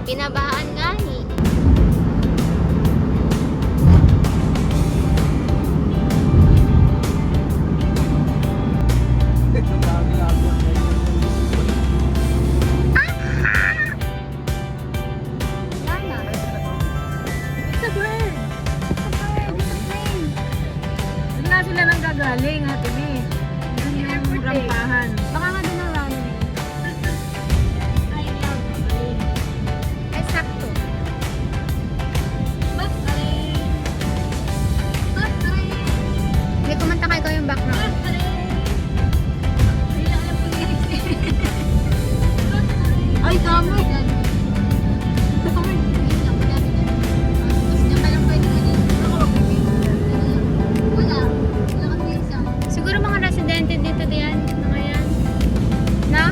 Pinabahaan nga eh. Sila nang gagaling, Ate B. Yung rampahan. Baka nga doon ang runway. I love rain. Ay, sakto. Hindi, kumanta kayo ko yung background. Ay, tama. Siguro mga residente dito diyan, mga yan. Na?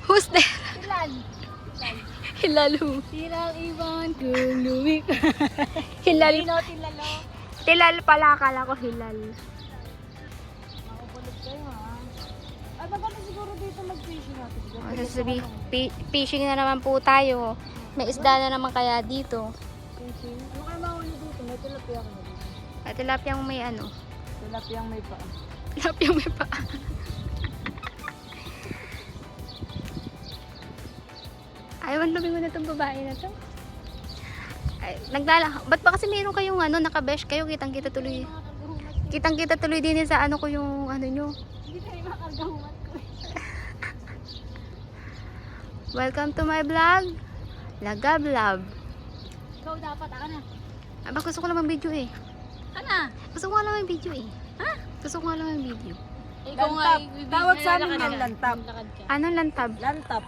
Who's there? Hilal who? Tilal Ivan kung lumik. Hilal. Tilalo. Hilal pala, akala ko hilal. Makukulit kayo ha. Ay, maganda siguro dito mag-fishing natin. Fishing na naman po tayo. May isda na naman kaya dito. Fishing? Ano kayo mahuli dito? May tilapia ka na dito. At tilapiyang may ano. Tilapia may paa. Tilapiyang may paa. Ayaw, ang lumi mo na itong babae na to. Ay, ba't ba kasi meron kayong ano, nakabesh kayo, kitang-kita tuloy. Kitang-kita tuloy din sa ano ko yung ano nyo. Hindi tayo makargahuman ko eh. Welcome to my vlog. Lagablab. Ikaw dapat, ako na. Aba, gusto ko lang video eh. Ana? Gusto ko lang yung video eh. Ha? Gusto ko lang yung video. Ikaw nga, tawag sa amin yung lantap. Anong lantab? Lantap.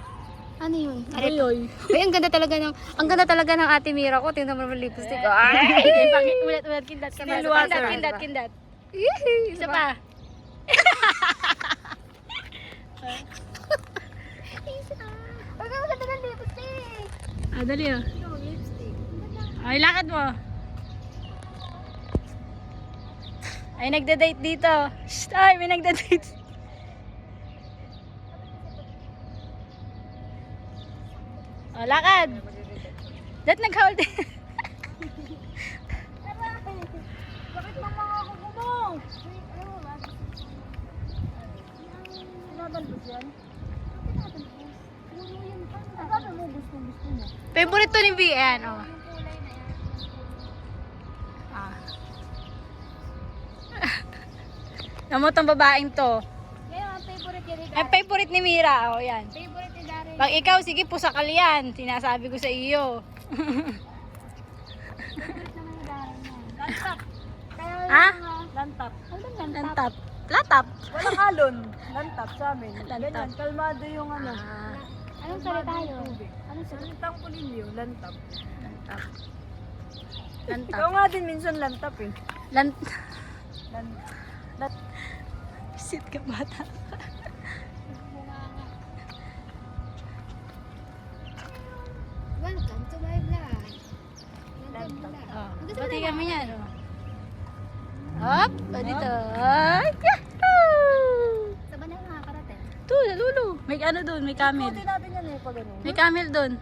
Ano yun? Ayoy. Ay, ang ganda talaga ng Ate Mira ko. Tingnan mo naman lipstick ko. Ay! Ulit, kindat. Still water. Kindat. Isa pa. Isa. Huwag ka maganda ng lipstick. Ah, dali oh. No, lipstick. Ay, lakad mo. Ay, nagda-date dito. Shh, ay, may nagda-date. Oh, lakad. Dahil nag-hold. Bakit mama ako gumong? Pinabalbos yan? Pinabalbos? Puro yan pa. Ang sabi mo, gusto mo. Favorite to ni BN, oh. Ah. Namot ang babaeng to. Ngayon, ang favorite yan ni Ang favorite ni Mira, oh, yan. Favorite ni Darren. Pag ikaw, sige, pusakal yan. Sinasabi ko sa iyo. Favorite naman ni Darren yan. Lantap. Kaya Ha? lantap. Ano lantap? Lantap. Latap. Walang alon. Lantap sa amin. Lantap. Ganyan, kalmado yung ano. Anong salita yun? Anong salitang pulilyo? Lantap. Lantap. Ikaw Lantap. nga din minsan lantap eh. Sit ka bata. Welcome to my vlog. Lantap. Oh, Ang gusto pati mo kami naman. yan. Oh. Hop, dito. Ay, yahoo! Sa ba na yung nakakarating? Tu, lulo. May ano doon, may camel. Ikutin natin yan eh pag ano. May camel doon.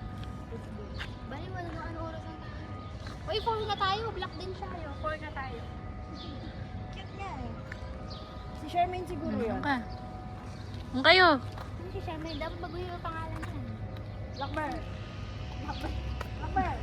Bali, wala na ano oras ang tayo. Uy, 4 na tayo. Black din siya. 4 na tayo. Cute nga eh. Si Charmaine siguro yan. ka. Ang kayo. Hindi si Charmaine. Dapat baguhin yung pangalan niya. Blackbird. Blackbird.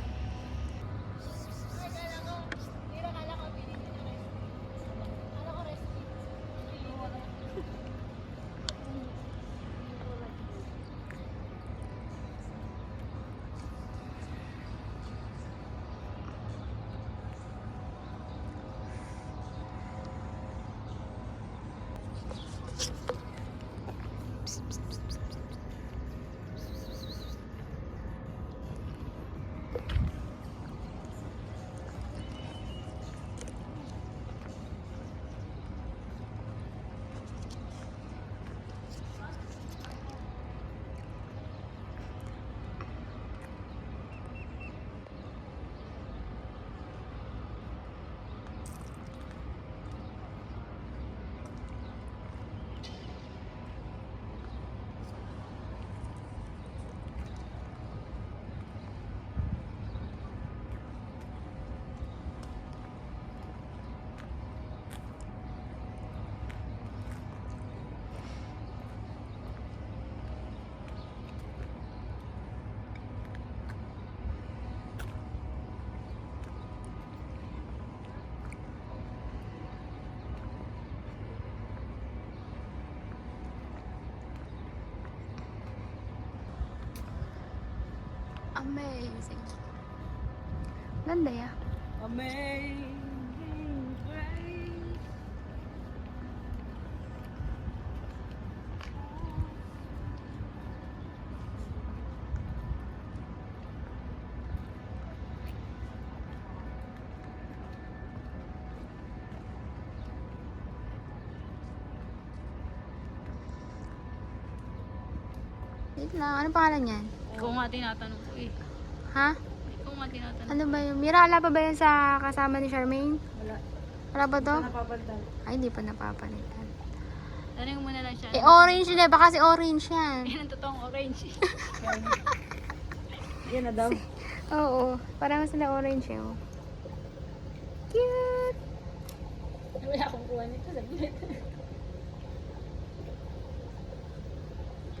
Amazing. Ganda ya. Amazing grace. Wait lang. Ano pangalan yan? Ikaw nga tinatanong ko eh. Ha? Ikaw nga tinatanong. Ano ba yun? Mirala pa ba yan sa kasama ni Charmaine? Wala. Wala ba to? Napapalitan. Ay, hindi pa napapalitan. Tanong mo na lang siya. Eh, orange yun eh. Baka si orange yan. Yan ang totoong orange. Yan na daw. Oo. Parang sila orange eh. Oh. Cute! Wala akong kuha nito. Saglit.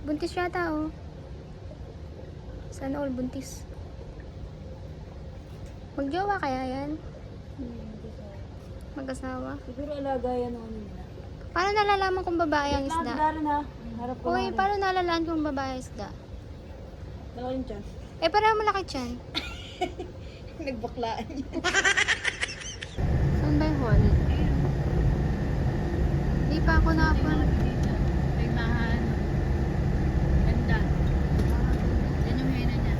Buntis yata oh. Sana all buntis. Magjowa kaya yan? Mag-asawa? Siguro alaga yan ang ano nila. Paano nalalaman kung babae ang isda? Lalo na. Harap ko Uy, na. paano nalalaman kung babae ang isda? Dalawa yung chance. Eh, parang malaki yan. Nagbaklaan niya. Saan ba yung hall? Di pa ako nakapun. Pagmahan. Ganda. Yan yung hena niya.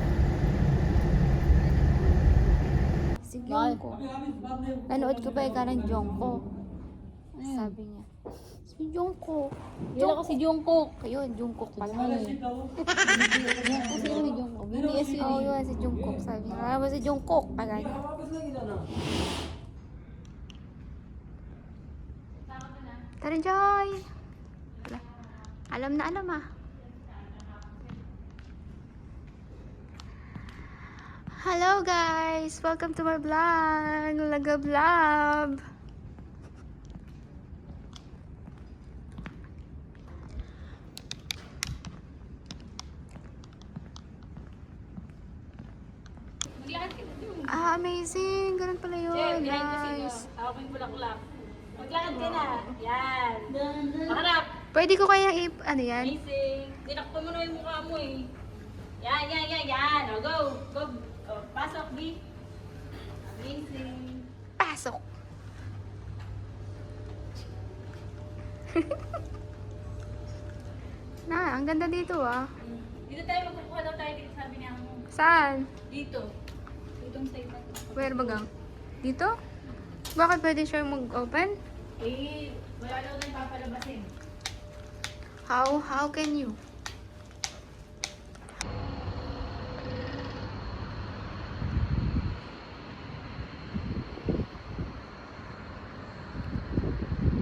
Si Jungkook. Nanood ko pa ikaw Jungkook. Sabi niya. Si Jungkook. Yan ako si Jungkook. Ayun, Jungkook pala. Kasi yung Jungkook. BTS yun Oo, eh. yun, si Jungkook. Sabi niya, alam mo si Jungkook. Agad. Tara, Joy! Alam na alam ah. Hello guys! Welcome to my vlog! Lagablab! Ah, amazing! Ganun pala yun, guys. Hawak yung bulaklak. Maglakad ka na. Yan. Maharap. Pwede ko kaya ano yan? Amazing. Tinakpo mo na yung mukha mo eh. Yan, yan, yan, yan. O, go. Go. O, pasok, B. Amazing. Pasok! Na, ang ganda dito ah. Dito tayo magkukuha daw tayo dito sabi niya mo. Saan? Dito. Itong side na to. Where bagang? Dito? Bakit pwede siya mag-open? Eh, wala daw tayong papalabasin. How can you?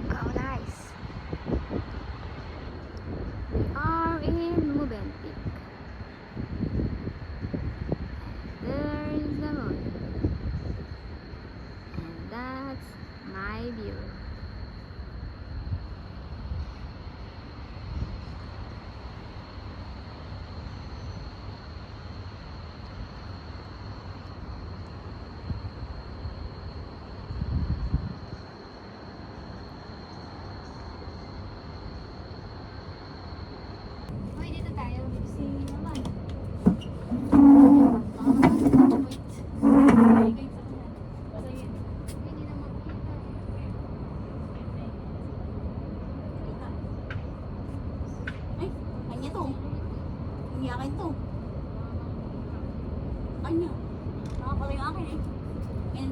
Oh, nice. We are in Movenpick. There is the moon. And that's my view.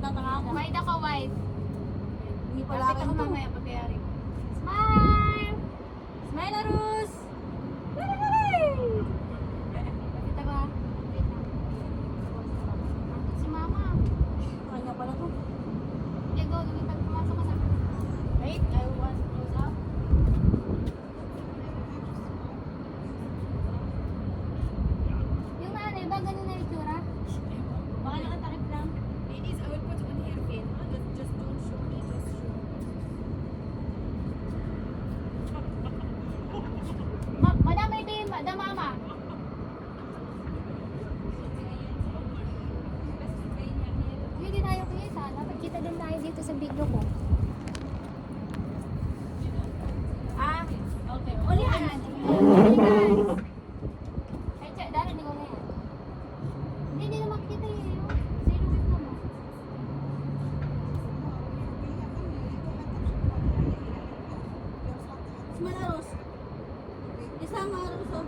nagtatanga ako. White ako, white. Hindi pala Lapit akin ako to. mamaya pagkayari. Smile! Smile, Arus! Kita ba? Si mama. Kanya pala to. Okay, go. Lumipad. Pumasok ka sa... Wait, I want to close up. Yung nanay ba, ganun na yung itsura? Baka nakatakip lang. Ladies, I will put on hairpin. Just don't show me. Just show me. Madam, ito yun. Madam, mama. Hindi tayo kita. Dapat kita din tayo dito sa video ko. Ah, okay. Ulihan. Ay, tiyan. Dara, hindi ko na yan. Hindi na makita yun. Sa ilumit naman. Smile, Arus. Isang Arus, oh.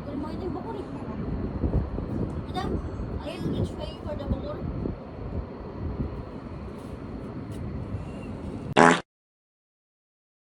Kung mo ito yung bakuri. Madam, I will reach for the bakuri.